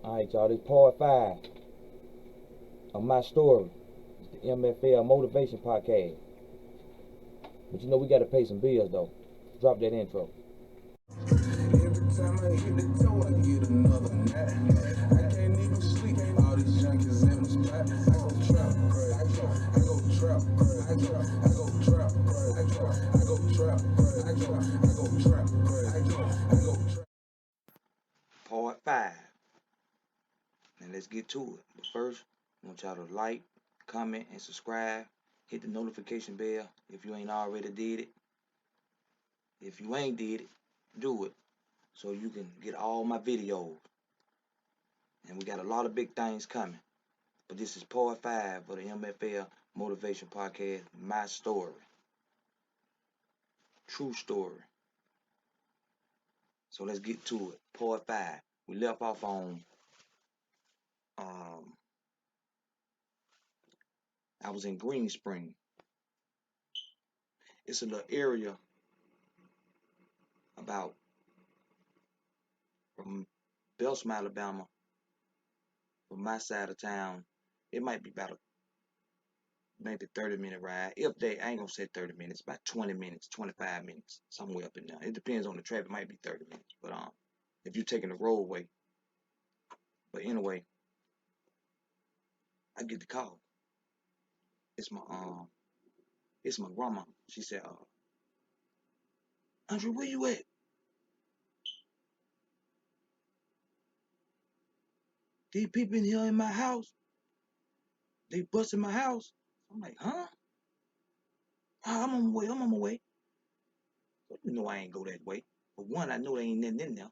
Alright, y'all, this part 5 of my story. It's the M.F.L. Motivation Podcast. But you know we gotta pay some bills though. Drop that intro. Every time I hit the toe, I get another nap. I can't even sleep. All these junkies in the spot. I go trap, I go trap, I go trap, I go trap, I go trap, I go trap. Part 5. Now let's get to it. But first, I want y'all to like, comment, and subscribe. Hit the notification bell if you ain't already did it. If you ain't did it, do it so you can get all my videos. And we got a lot of big things coming. But this is part 5 of the M.F.L. Motivation Podcast, my story. True story. So let's get to it. Part 5. We left off on I was in Green Spring. It's a little area about from Belsom, Alabama, from my side of town. It might be about maybe 30-minute ride. If they, I ain't gonna say 30 minutes, about 20 minutes, 25 minutes, somewhere up in there. It depends on the traffic. It might be 30 minutes, but if you're taking the roadway. But anyway, I get the call. It's my grandma. She said, Andrew, where you at? These people in here in my house, they busting my house. I'm like, huh? I'm on my way. I'm on my way. So you know I ain't go that way. But one, I know there ain't nothing in there. I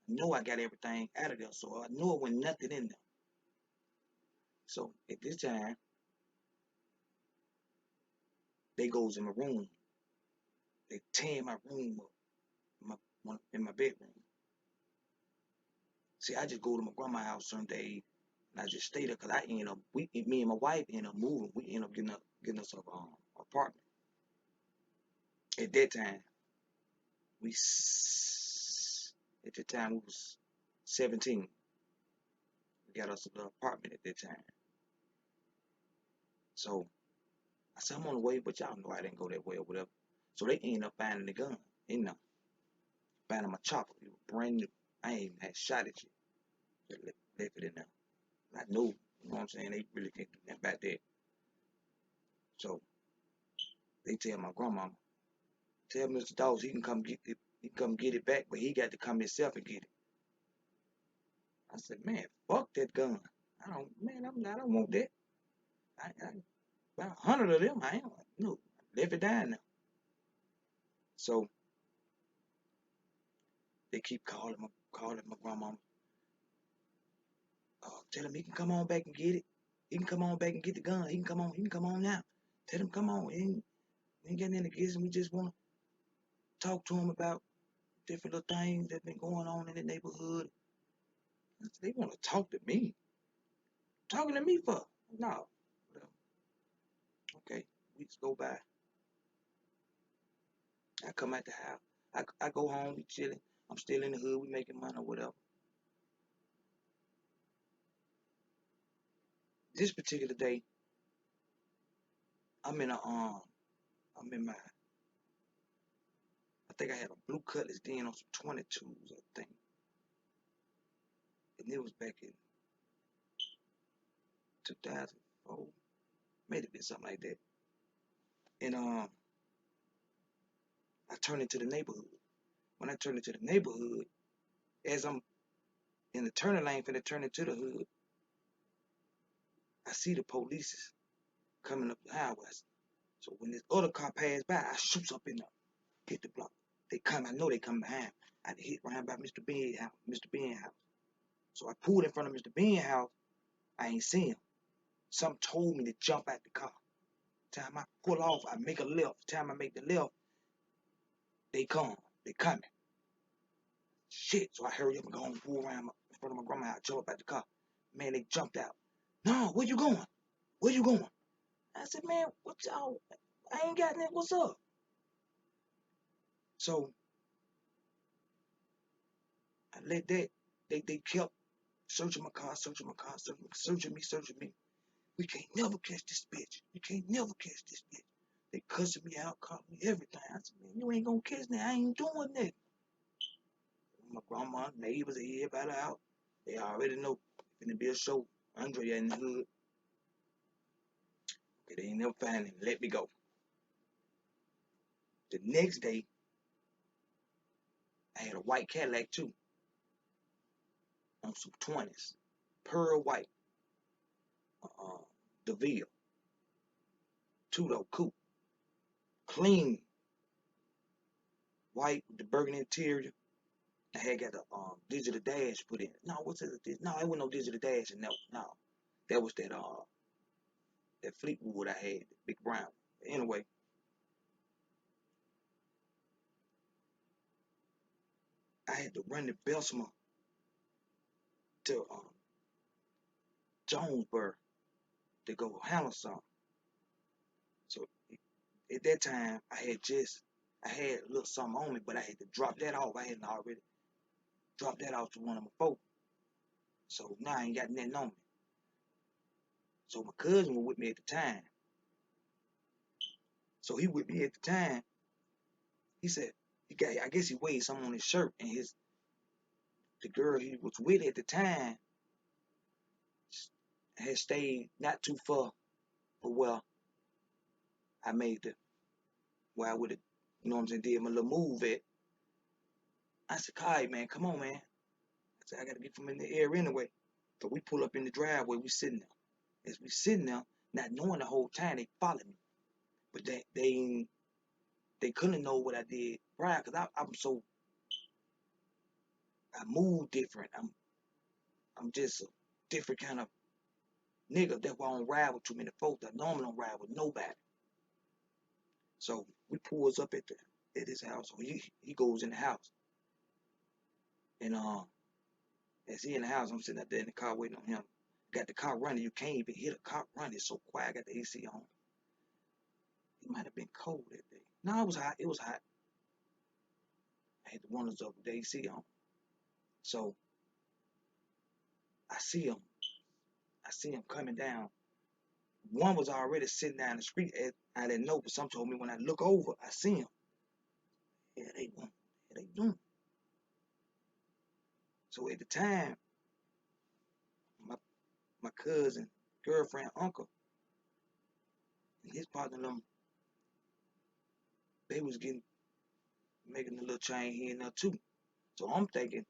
know I got everything out of there, so I know it wasn't nothing in there. So at this time, they goes in my room. They tear my room up, in my bedroom. See, I just go to my grandma's house some day, and I just stay there because I end up, me and my wife end up moving. We end up getting us an apartment. At that time, at the time we was 17. We got us a little apartment at that time. So I said, I'm on the way, but y'all know I didn't go that way or whatever. So they ended up finding the gun in there. Finding my chopper. It was brand new. I ain't even had shot it yet. Just left it in there. I know, you know what I'm saying? They really can't do nothing about that. So they tell my grandmama, tell Mr. Dawes he can come get it. He can come get it back, but he got to come himself and get it. I said, man, fuck that gun. I don't want that. I about 100 of them. I ain't no left it down now. So they keep calling my grandmama. Tell him he can come on back and get it. He can come on back and get the gun. He can come on now. Tell him come on. We ain't getting into this, and we just want to talk to him about different little things that been going on in the neighborhood. They want to talk to me. Talking to me for? No. Okay. Weeks go by. I come out the house. I go home, we chilling. I'm still in the hood, we making money or whatever. This particular day, I'm in my, I think I had a blue Cutlass then on some 22s, I think. And it was back in 2004. May have been something like that. And I turned into the neighborhood. When I turned into the neighborhood, as I'm in the turning lane finna turn into the hood, I see the police coming up the highway. So when this other car passed by, I shoots up in there, hit the block. They come, I know they come behind. I hit right by Mr. Ben's house. So I pulled in front of Mr. Ben's house. I ain't seen him. Something told me to jump out the car. Time I pull off, I make a left. Time I make the left, they come. They coming. Shit. So I hurry up and go and pull around in front of my grandma. I jump up out the car. Man, they jumped out. No, where you going? Where you going? I said, man, what y'all? I ain't got that. What's up? So I let that. They kept searching my car, searching my car, searching me. We can't never catch this bitch. You can't never catch this bitch. They cussing me out, calling me everything. I said, man, you ain't gonna catch me. I ain't doing that. My grandma, neighbors, everybody out. They already know. Finna be a show. Andre in the hood. Okay, they ain't never find him. Let me go. The next day, I had a white Cadillac too. On some 20s. Pearl white. Uh, DeVille. Two-door coupe. Clean. White with the burgundy interior. I had got the digital dash put in. No, what's it? No, it wasn't no digital dash in that. No, that was that Fleetwood I had, big brown. Anyway, I had to run the Bessemer to Jonesboro to go handle something. So at that time, I had a little something on me, but I had to drop that off. I hadn't already dropped that off to one of my folks. So now I ain't got nothing on me. So my cousin was with me at the time. So he with me at the time. He said I guess he weighed something on his shirt, and the girl he was with at the time had stayed not too far from where I made where I would have, you know what I'm saying, did my little move at. I said, Kai, man, come on, man. I said, I gotta get from in the air anyway. So we pull up in the driveway, we sitting there. As we sitting there, not knowing the whole time they followed me. But they couldn't know what I did prior, because I move different. I'm just a different kind of nigga. That's why I don't ride with too many folks. I normally don't ride with nobody. So we pulls up at his house. So he goes in the house. And as he in the house, I'm sitting out there in the car waiting on him. Got the car running. You can't even hear the car running. It's so quiet. I got the AC on. It might have been cold that day. No, it was hot. It was hot. I had the windows up with the AC on. So I see him. I see him coming down. One was already sitting down the street. I didn't know, but some told me when I look over, I see him. Yeah, they won't. Yeah, they doing. So at the time, my cousin, girlfriend, uncle, and his partner, them, they was making a little change here and there too. So I'm thinking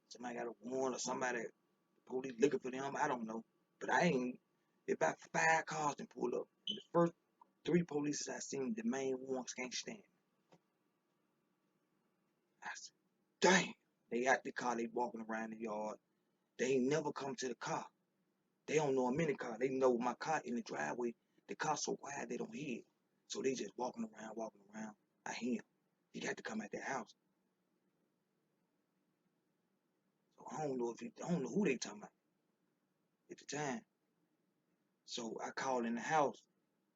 somebody got a warrant or somebody, police looking for them. I don't know. But I ain't. About 5 cars that pulled up. And the first 3 police I seen, the main ones can't stand. I said, dang. They out the car, they walking around the yard. They ain't never come to the car. They don't know I'm in the car. They know my car in the driveway. The car's so quiet they don't hear it. So they just walking around. I hear him. He got to come at that house. So I don't know who they talking about at the time. So I called in the house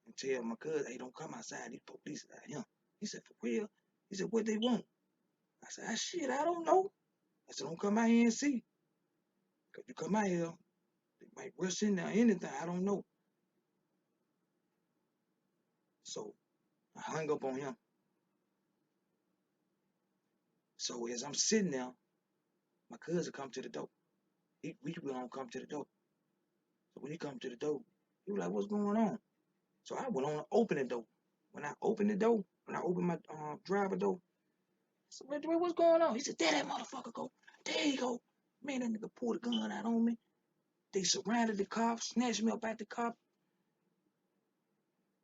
and tell my cousin, hey, don't come outside. These police out here. He said, for real? He said, what they want? I said, shit, I don't know. I said, don't come out here and see. Because you come out here, they might rush in there, anything. I don't know. So I hung up on him. So as I'm sitting there, my cousin come to the door. We gonna come to the door. So when he come to the door, he was like, what's going on? So I went on to open the door. When I opened my driver door, I said, what's going on? He said, there that motherfucker go. There he go. Man, that nigga pulled a gun out on me. They surrounded the car, snatched me up at the car,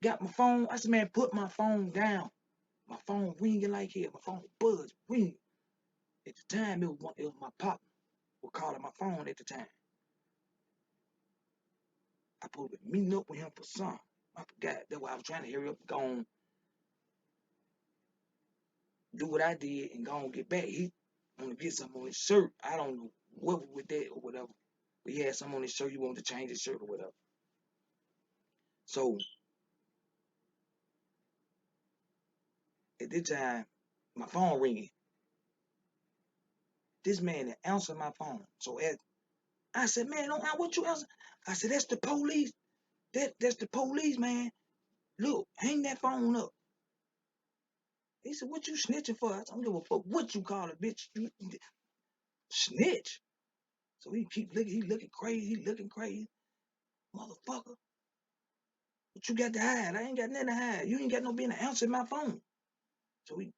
got my phone. I said, man, put my phone down. My phone ringing like hell. My phone buzz, ring. At the time, it was my partner was calling my phone at the time. I supposed to be meeting up with him for something. I forgot. That's why I was trying to hurry up and go on, do what I did and go on get back. He want to get something on his shirt. I don't know what with that or whatever. But he had something on his shirt. He wanted to change his shirt or whatever. So at this time, my phone ringing. This man didn't answer my phone. So I said, man, don't what you answer? I said, that's the police. That's the police, man. Look, hang that phone up. He said, what you snitching for? I said, I don't give a fuck what you call it, bitch. You snitch. So he keep looking, he looking crazy, he looking crazy. Motherfucker. What you got to hide? I ain't got nothing to hide. You ain't got no being to answer my phone. So he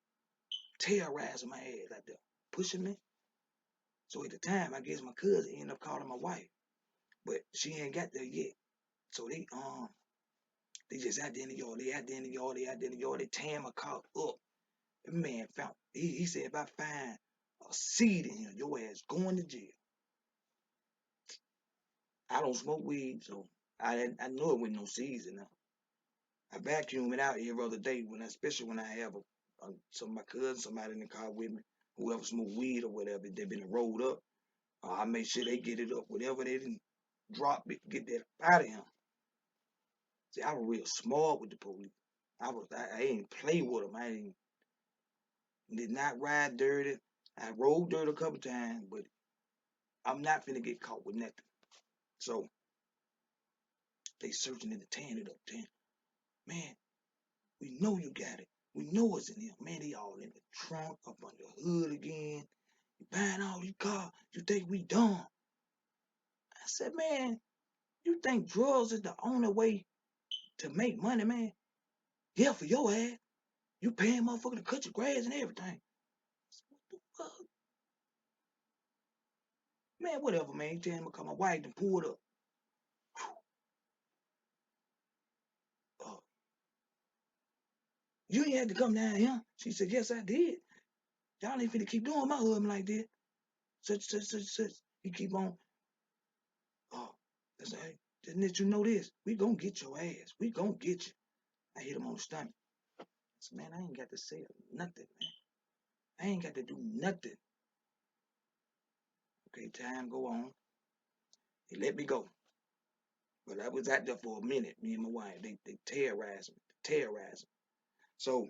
terrorizing my ass out there, pushing me. So at the time, I guess my cousin ended up calling my wife, but she ain't got there yet. So they just out there in the yard, they out there in the yard, they out there in the yard, they tearing my car up. The man found, he said if I find a seed in here, your ass going to jail. I don't smoke weed, so I know it with no seeds in there. I vacuum it out every other day especially when I have some of my cousins, somebody in the car with me, whoever smoke weed or whatever, they been rolled up. I make sure they get it up, whatever they didn't drop it, get that out of him. See, I was real smart with the police. I ain't play with them. Did not ride dirty. I rode dirty a couple times, but I'm not finna get caught with nothing. So they searching and tearing it up, man, we know you got it. We know it's in here. Man, they all in the trunk, up on the hood again. You buying all these cars. You think we dumb? I said, man, you think drugs is the only way to make money, man? Yeah, for your ass. You paying motherfucker to cut your grass and everything. What the fuck? Man, whatever, man. He tell him to come my wife and pulled up. Uh, you ain't had to come down here. She said, yes, I did. Y'all ain't finna keep doing my husband like this. Such. He keep on. Oh, I said, hey, just let you know this. We gonna get your ass. We gonna get you. I hit him on the stomach. I said, man, I ain't got to say nothing, man. I ain't got to do nothing. Okay, time go on. He let me go. But I was out there for a minute, me and my wife. They terrorized me. Terrorized me. So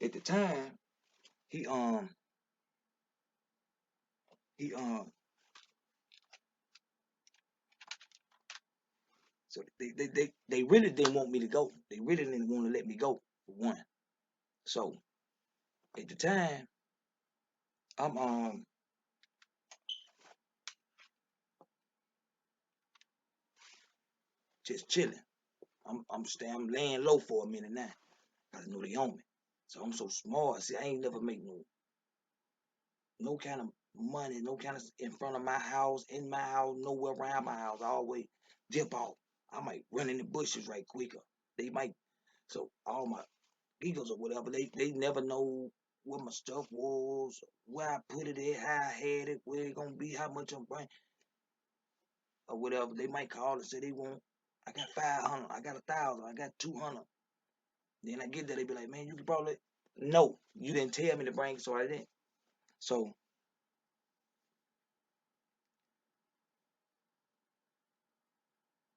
at the time, he he so they really didn't want me to go. They really didn't want to let me go, for one. So at the time, I'm just chilling. I'm laying low for a minute now. Cause I know they on me. So I'm so smart. See, I ain't never make no kind of money, no kind of in front of my house, in my house, nowhere around my house. I always dip off. I might run in the bushes right quicker. They might so all my eagles or whatever, they never know what my stuff was, where I put it at, how I had it, where it gonna be, how much I'm bringing, or whatever. They might call and say they want. I got 500, I got 1,000, I got 200. Then I get there, they be like, man, you can probably no, you didn't tell me to bring, so I didn't. So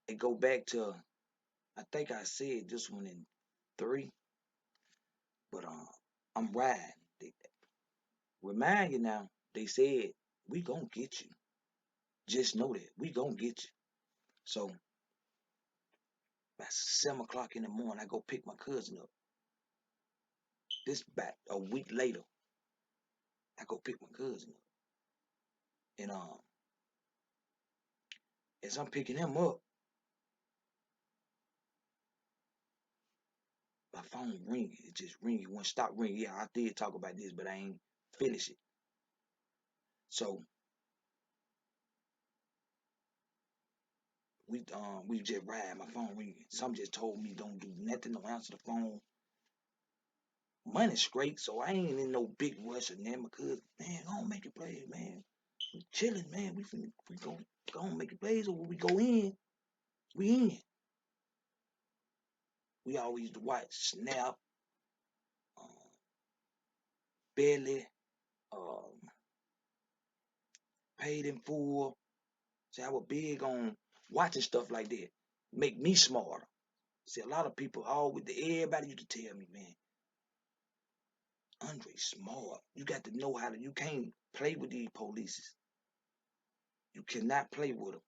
it go back to I think I said this one in 3, but I'm riding. Remind you now, they said we gonna get you. Just know that we gonna get you. So by 7 o'clock in the morning, I go pick my cousin up. This back a week later, I go pick my cousin up, and as I'm picking him up, my phone ringing. It just ringing. It won't stop ringing. Yeah, I did talk about this, but I ain't finish it. So we just ride. My phone ringing. Some just told me don't do nothing, don't answer the phone. Money's great, so I ain't in no big rush or nothing. Because man, gonna make it play, man. We chilling, man. We gonna make it plays, or when we go in, we in. We always used to watch Snap, um, Belly, um, Paid in Full. See, I was big on watching stuff like that. Make me smarter. See, a lot of people always, everybody used to tell me, man, Andre smart. You got to know how to. You can't play with these polices. You cannot play with them.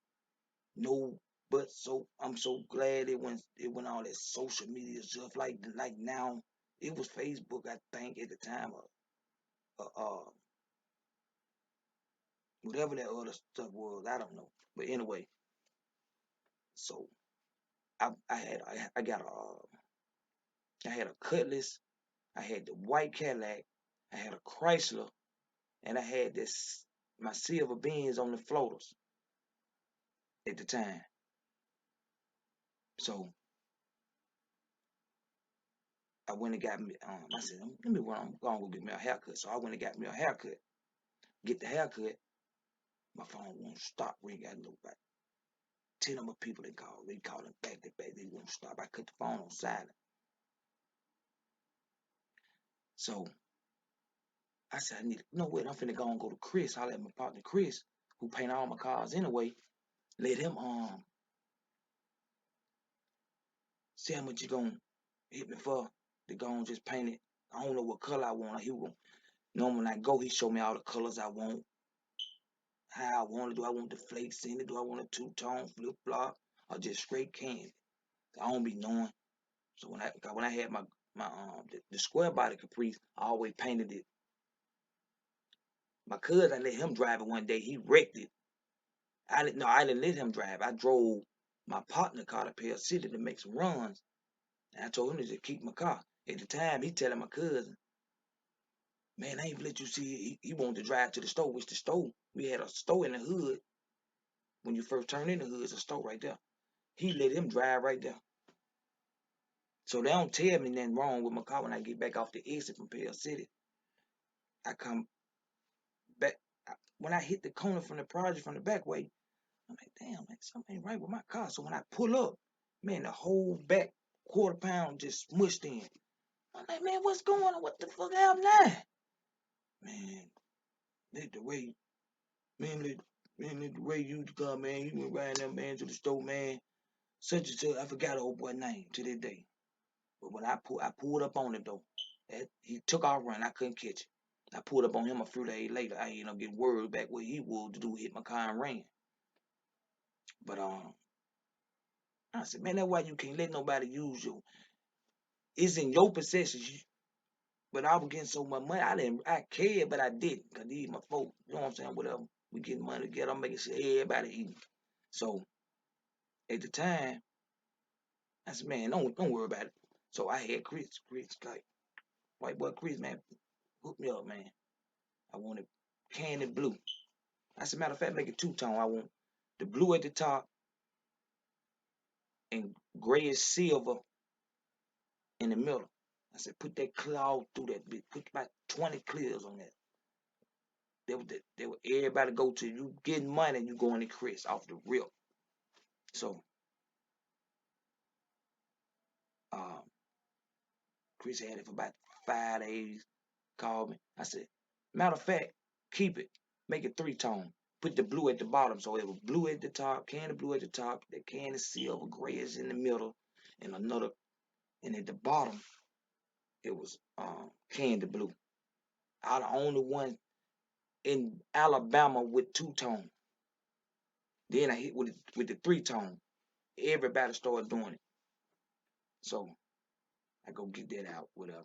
No, but so I'm so glad it went all that social media stuff. Like now, it was Facebook. I think at the time, whatever that other stuff was, I don't know. But anyway, so I got I had a Cutlass, I had the white Cadillac, I had a Chrysler, and I had this my silver Benz on the floaters at the time. So I went and got me. I said, let me run. I'm gonna go get me a haircut. So I went and got me a haircut. Get the haircut. My phone won't stop ringing. I know about 10 of my people that call. They calling back to back. They won't stop. I cut the phone on silent. So I said, no wait. I'm finna go to Chris. I let my partner Chris, who paint all my cars anyway. Let him see how much you gonna hit me for. To go and just paint it. I don't know what color I want. He will. Normally when I go, he show me all the colors I want. How I want it. Do I want the flakes in it? Do I want a two-tone flip flop or just straight candy? I don't be knowing. So when I had the square body Caprice, I always painted it. My cousin, I let him drive it one day. He wrecked it. I didn't let him drive. I drove my partner car to Pell City to make some runs. And I told him to just keep my car. At the time, he telling my cousin, man, I ain't let you see it. He wanted to drive to the store, which the store, we had a store in the hood. When you first turn in the hood, it's a store right there. He let him drive right there. So they don't tell me nothing wrong with my car when I get back off the exit from Pell City. I come back when I hit the corner from the project from the back way. I'm like, damn, man, something ain't right with my car. So when I pull up, man, the whole back quarter pound just smushed in. I'm like, man, what's going on? What the fuck happened now? Man, let the way, man, let the way you come, man. You went riding that man to the store, man. Such and such, I forgot the old boy name to this day. But when I pulled up on him though. He took off running. I couldn't catch it. I pulled up on him a few days later. I ended up getting word back where he was to do hit my car and ran. But I said, man, that's why you can't let nobody use you. It's in your possession. But I was getting so much money. I cared, but I didn't. Cause these my folks, you know what I'm saying? Whatever. We getting money together. I'm making sure everybody eating. So at the time, I said, man, don't worry about it. So I had Chris like, white boy Chris, man, hook me up, man. I wanted candy blue. As a matter of fact, make it two-tone. I want the blue at the top and grayish silver in the middle. I said, put that clear all through that bit. Put about 20 clears on that. They were everybody go to. You getting money, you going to Chris off the rip. So um, Chris had it for about 5 days. Called me. I said, matter of fact, keep it. Make it three-tone. Put the blue at the bottom. So it was blue at the top, candy blue at the top, the candy silver, grayish in the middle, and another. And at the bottom, it was candy blue. I the only one in Alabama with two-tone. Then I hit with the three-tone. Everybody started doing it. So I go get that out, whatever.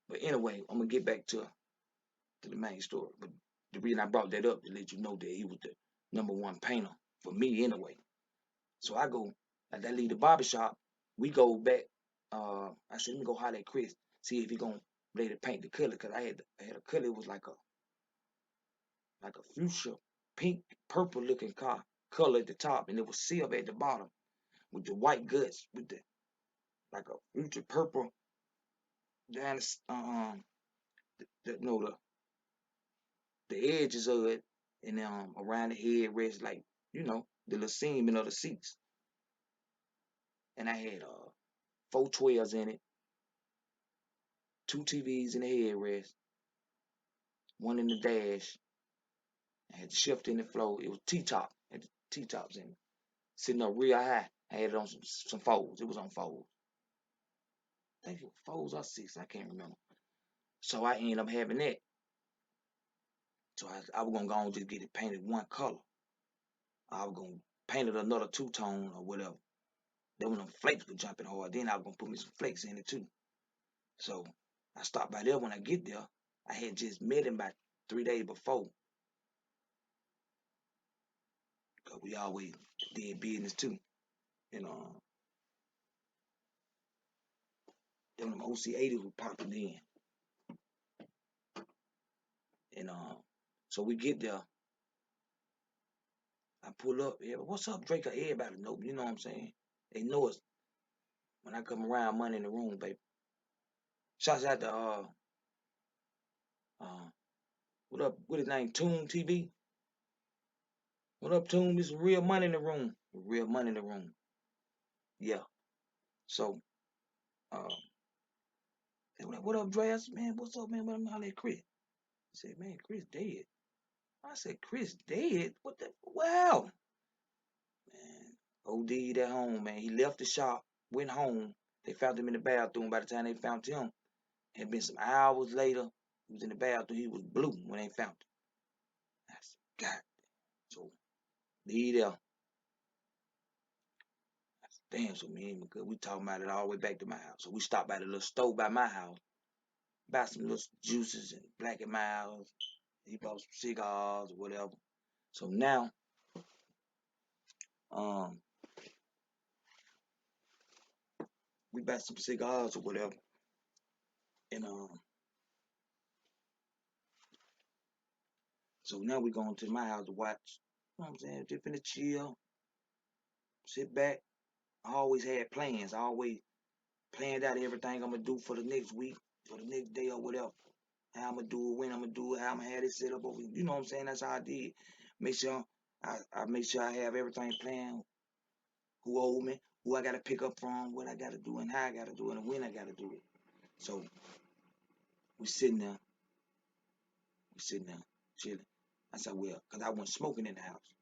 But anyway, I'm gonna get back to the main story. But the reason I brought that up to let you know that he was the number one painter for me anyway. So I go, like I leave the barbershop, we go back. I said, let me go holler at Chris, see if he gonna let it paint the color. Cause I had a color, it was like a fuchsia, pink, purple looking color at the top, and it was silver at the bottom with the white guts, with the like a fuchsia purple down the edges of it, and around the head rest like the little seaming of the seats. And I had 412s in it, two TVs in the headrest, one in the dash. I had the shift in the floor. It was T-top. Had the T-tops in it. Sitting up real high. I had it on some folds. It was on folds. I think it was 4s or 6, I can't remember. So I ended up having that. So I was gonna go and just get it painted one color. I was gonna paint it another two-tone or whatever. Then when them flakes were jumping hard, then I was gonna put me some flakes in it too. So I stopped by there. When I get there, I had just met him about 3 days before. Cause we always did business too. And them OC80s were popping in. And so we get there. I pull up. Yeah, what's up, Drake? Everybody know. You know what I'm saying? They know us when I come around. Money in the room, baby. Shouts out to uh what up? What his name? Toon TV. What up, Toon? There's some real money in the room. Real money in the room. Yeah. So they were like, what up, Dre? I said, man, what's up, man? What I'm holler at Chris. He said, man, Chris dead. I said, Chris dead? What the? Wow. Man, OD'd at home, man. He left the shop, went home. They found him in the bathroom. By the time they found him, it had been some hours later. He was in the bathroom. He was blue when they found him. I said, God. So, leave there. I said, damn, so me and we talking about it all the way back to my house. So we stopped by the little store by my house, buy some little juices and Black and Miles. He bought some cigars or whatever. So now, um, we bought some cigars or whatever. And so now we going to my house to watch. You know what I'm saying? Just finna chill, sit back. I always had plans. I always planned out everything I'm gonna do for the next week, for the next day or whatever. How I'm gonna do it, when I'm gonna do it, how I'm gonna have it set up over. You know what I'm saying? That's how I did. Make sure I make sure I have everything planned. Who owe me, who I gotta pick up from, what I gotta do, and how I gotta do it, and when I gotta do it. So we sitting there, chilling. I said, well, cause I wasn't smoking in the house.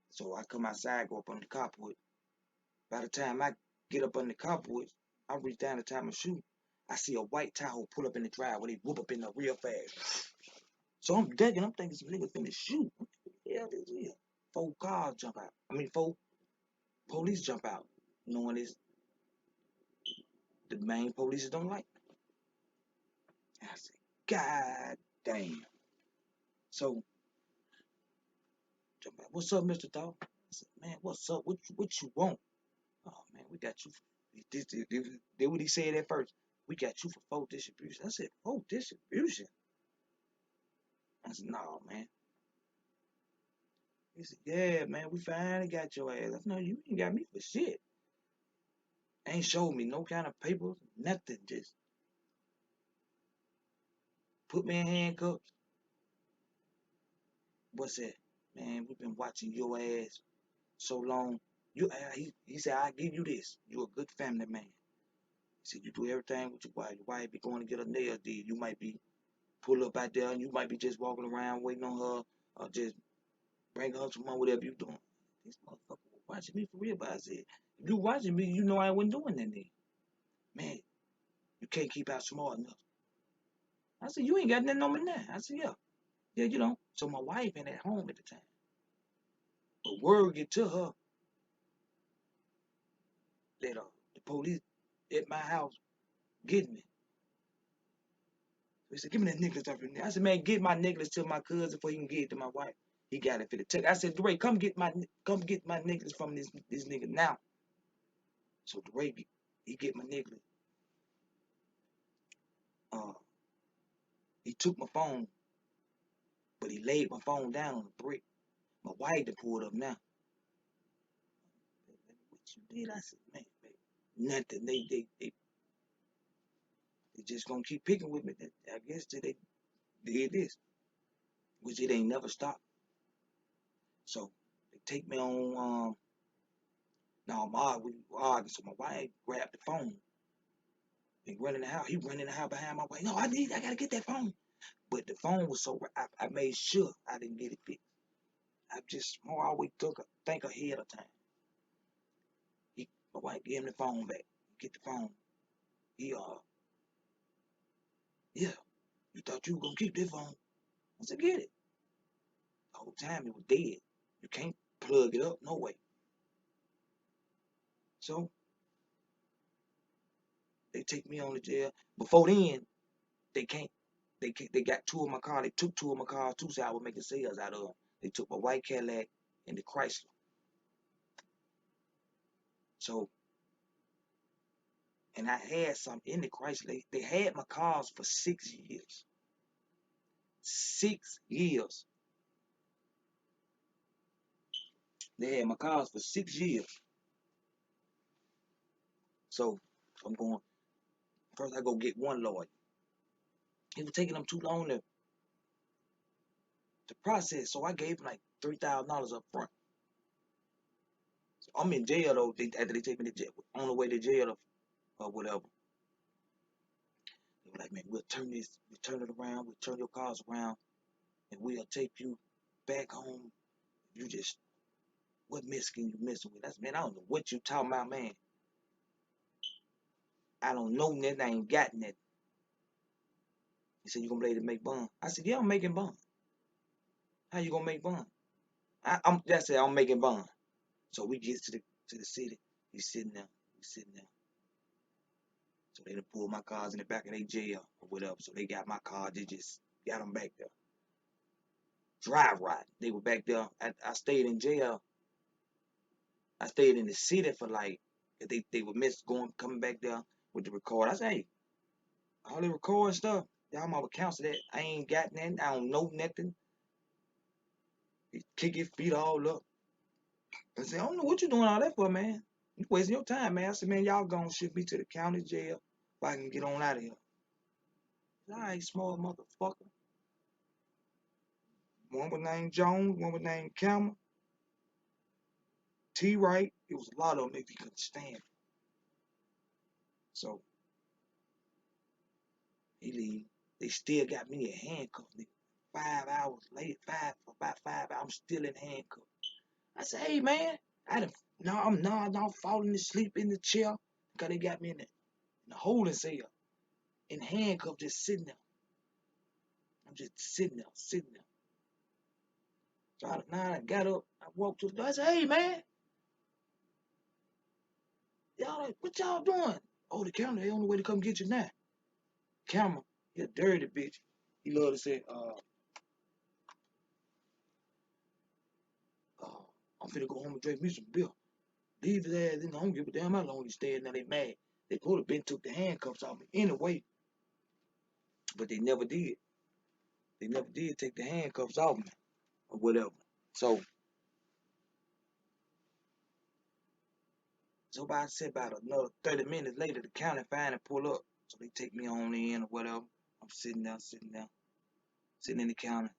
So I come outside, go up on the carport. By the time I get up on the carport, I reach down to tie my shoe. I see a white Tahoe pull up in the driveway. They whoop up in there real fast. So I'm ducking. I'm thinking some niggas finna shoot. What the hell this is? 4 cars jump out. I mean, 4 police jump out. Knowing this, the main police don't like me. And I said, God damn. So, jump out. What's up, Mr. Dog? I said, man, what's up? What you want? Oh, man, we got you. Did what he said at first. We got you for 4 distribution. I said, 4 distribution? I said, no, man. He said, yeah, man, we finally got your ass. I said, no, you ain't got me for shit. Ain't showed me no kind of papers, nothing. Just put me in handcuffs. What's that? Man, we've been watching your ass so long. He said, I'll give you this. You're a good family man. He said, you do everything with your wife. Your wife be going to get a nail did. You might be pull up out there and you might be just walking around waiting on her or just bring her some money, whatever you doing. This motherfucker was watching me for real, but I said, if you watching me, you know I wasn't doing that then. Man, you can't keep out smart enough. I said, you ain't got nothing on me now. I said, yeah. Yeah, you know. So my wife ain't at home at the time. But word get to her that the police at my house getting me. So he said, give me that necklace off your neck. I said, man, get my necklace to my cousin before he can get it to my wife. He got it for the tech. I said, DeRay, come get my necklace from this nigga now. So DeRay, he get my necklace. Uh, he took my phone, but he laid my phone down on the brick. My wife done pulled up now. What you did? I said, man, baby, nothing. They just gonna keep picking with me. I guess till they did this, which it ain't never stopped. So they take me on. Now I'm arguing. So my wife grabbed the phone and run in the house. He run in the house behind my wife. No, I gotta get that phone. But the phone was so I made sure I didn't get it fixed. I just always think ahead of time. My wife gave him the phone back. Get the phone. He yeah, you thought you were gonna keep this phone? I said, get it. The whole time it was dead. You can't plug it up, no way. So they take me on to jail. Before then, they can't. They got two of my cars. They took two of my cars. Two said I was making sales out of them. They took my white Cadillac and the Chrysler. So, and I had some in the Chrysler. They had my cars for 6 years. 6 years. They had my cars for 6 years. So I'm going. First, I go get one lawyer. It was taking them too long to process. So I gave him like $3,000 up front. So I'm in jail though. After they take me to jail, on the way to jail or whatever. They were like, man, we'll turn it around, we'll turn your cars around, and we'll take you back home. You just, what Mexican you messing with? That's, man, I don't know what you talking about, man. I don't know nothing. I ain't got nothing. He said, you gonna be able to make bond? I said, yeah, I'm making bond. How you gonna make bond? That's it. I'm making bond. So we get to the city. He's sitting there. He's sitting there. So they done pulled my cars in the back of their jail or whatever. So they got my car. They just got them back there. Drive ride. They were back there. I stayed in jail. I stayed in the city for like, they would miss coming back there with the record. I said, hey, all the record stuff, y'all mama counsel that. I ain't got nothing. I don't know nothing. He kick his feet all up. I said, I don't know what you doing all that for, man. You wasting your time, man. I said, man, y'all gonna ship me to the county jail if I can get on out of here. All right, small motherfucker. One was named Jones, one was named Cameron, T. Wright. It was a lot of them if you couldn't stand. So he leave. They still got me in handcuffs, nigga. 5 hours later, about 5 hours, I'm still in handcuffs. I said, hey man, I'm now falling asleep in the chair because they got me in the holding cell, in handcuffs, just sitting there. I'm just sitting there, sitting there. So now I got up, I walked to the door. I said, hey man, y'all, what y'all doing? Oh, the camera, they on the way to come get you now. Camera, he a dirty bitch. He love to say, I'm finna go home and drink me some beer. Leave his ass in. I don't give a damn how long he stayed. Now they mad. They could have been took the handcuffs off me anyway, but they never did. They never did take the handcuffs off me or whatever. So, I said about another 30 minutes later, the county finally pull up. So they take me on in or whatever. I'm sitting there, sitting in the county.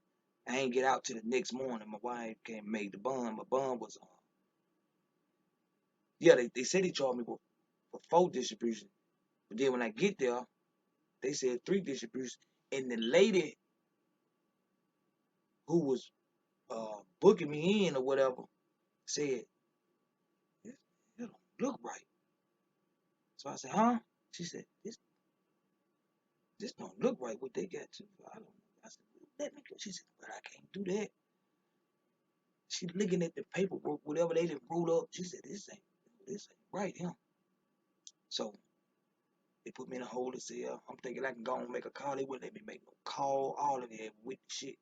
I ain't get out till the next morning. My wife came and made the bond. My bond was yeah, they said they charged me for 4 distributions. But then when I get there, they said 3 distributions. And the lady who was booking me in or whatever said, it don't look right. So I said, huh? She said, this don't look right what they got to. I don't know. I said, let me go. She said, but I can't do that. She looking at the paperwork, whatever they done wrote up. She said, this ain't right, huh? So they put me in a holding cell. I'm thinking I can go and make a call. They wouldn't let me make no call. All of that with shit.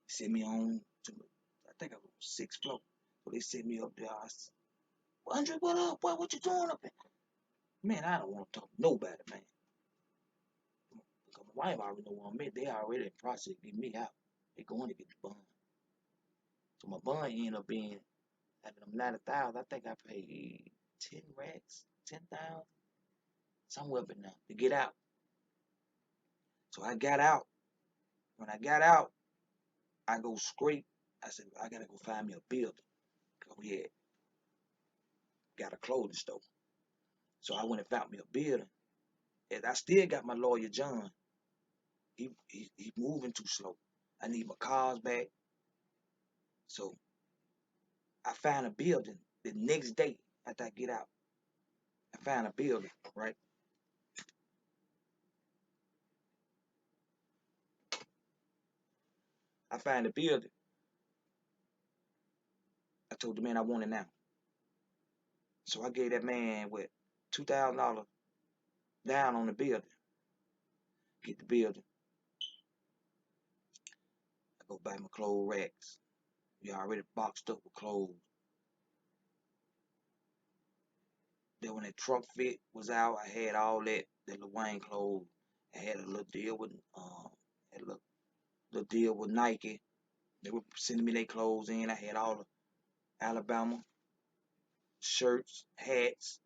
Sent me on to, I think I was on 6th floor. So they sent me up there. I said, Andre, what up? Boy, what you doing up there? Man, I don't want to talk to nobody, man. Because my wife already know what I'm in. They already in the process of getting me out. They going to get the bond. So my bond ended up being, having them 90,000. I think I paid 10 racks, 10,000, somewhere up in there to get out. So I got out. When I got out, I go straight. I said, I gotta go find me a building. Cause we had got a clothing store. So I went and found me a building. And I still got my lawyer John. He moving too slow. I need my cars back. So I found a building the next day after I get out. I found a building, right? I find the building. I told the man I want it now. So I gave that man with $2,000 down on the building. Get the building. I go buy my clothes racks. We already boxed up with clothes. Then when that truck fit was out, I had all that Lil Wayne clothes. I had a little deal with had a little deal with Nike. They were sending me their clothes in. I had all the Alabama shirts, hats,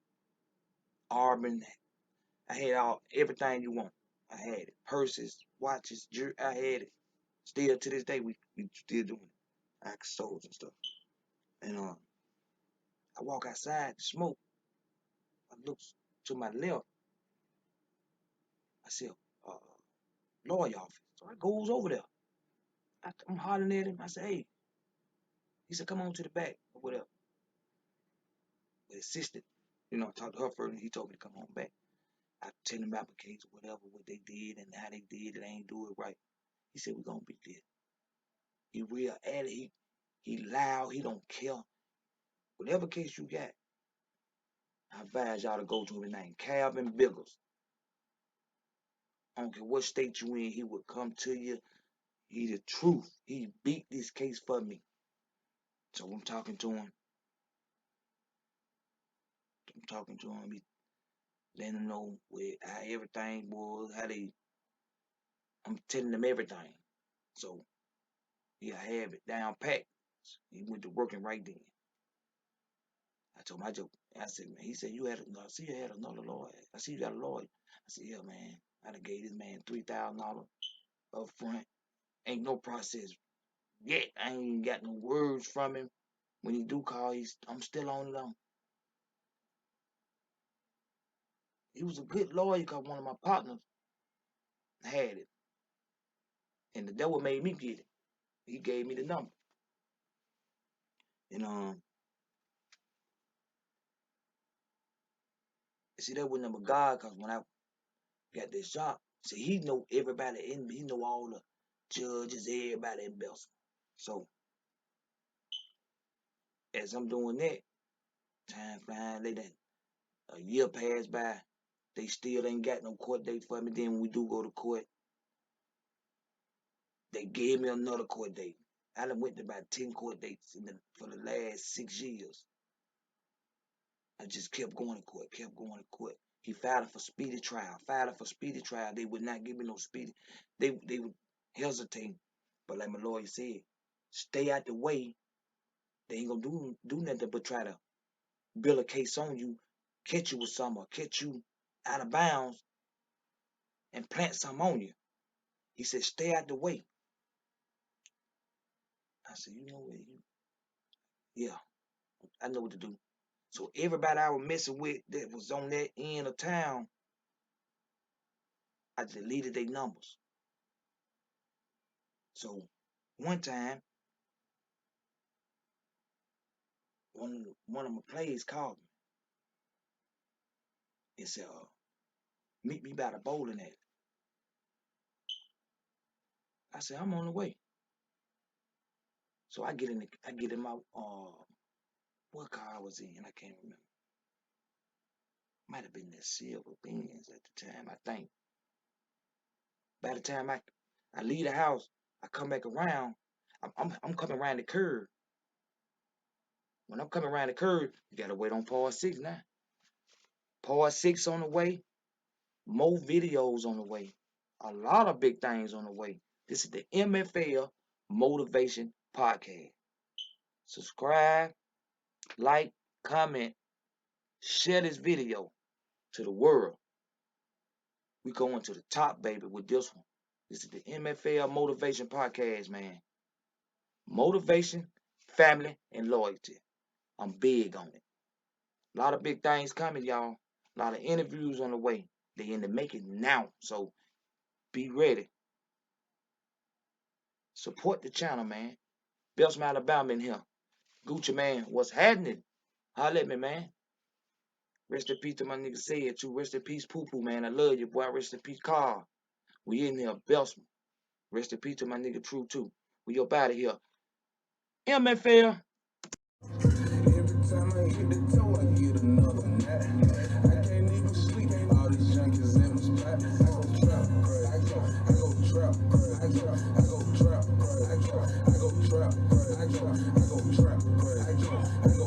Auburn. I had everything you want. I had it. Purses, watches, jewelry. I had it. Still to this day, we still doing it. Axles and stuff. And I walk outside to smoke. I look to my left. I see a lawyer office. So I goes over there. I'm hollering at him. I say, hey. He said, come on to the back or whatever. The assistant, I talked to her first and he told me to come on back. I tell him about my case or whatever, what they did and how they did it. They ain't do it right. He said, we're going to be good. He real at it. He loud. He don't care. Whatever case you got, I advise y'all to go to his name, Calvin Biggles. I don't care what state you in, he would come to you. He the truth. He beat this case for me. So I'm talking to him. He letting him know how everything was, I'm telling him everything. So yeah, I have it down pat. He went to working right then. I told him, I said, man, he said, I see you had another lawyer. I see you got a lawyer. I said, yeah, man. I done gave this man $3,000 up front. Ain't no process yet. I ain't got no words from him. When he do call, I'm still on them. He was a good lawyer because one of my partners had it. And the devil made me get it. He gave me the number. And see, that was number God because when I got this job, see, he know everybody he know all the judges, everybody in Belson. So as I'm doing that, time flying, a year passed by. They still ain't got no court date for me. Then when we do go to court, they gave me another court date. I done went to about 10 court dates for the last 6 years. I just kept going to court, kept going to court. He filed for speedy trial, They would not give me no speedy. They would hesitate. But like my lawyer said, stay out the way. They ain't gonna do nothing but try to build a case on you, catch you with something, or catch you out of bounds and plant something on you. He said, stay out the way. I said, you know what? Yeah, I know what to do. So everybody I was messing with that was on that end of town, I deleted their numbers. So one time, one of my players called me and said, meet me by the bowling alley. I said, I'm on the way. So I get in my what car I was in, I can't remember. Might have been that silver Benz at the time, I think. By the time I leave the house, I come back around. I'm coming around the curve. When I'm coming around the curve, you gotta wait on Part 6 now. Part 6 on the way, more videos on the way. A lot of big things on the way. This is the M.F.L. Motivation Podcast. Subscribe, like, comment, share this video to the world. We going to the top, baby, with this one. This is the M.F.L. Motivation Podcast, man. Motivation, family, and loyalty. I'm big on it. A lot of big things coming, y'all. A lot of interviews on the way. They in the making now, so be ready. Support the channel, man. Belsom, Alabama in here. Gucci, man, what's happening? Holla at me, man. Rest in peace to my nigga said too. Rest in peace, Poo Poo, man. I love you, boy. Rest in peace, Carl. We in here, Belsom. Rest in peace to my nigga True, too. We up out of here. M.F.L. Every time I hit the toe, I get another nap. I can't even sleep. All these junkies in the spot. I go trap, I go trap, I go trap, I go trap, I go trap, I go trap, I go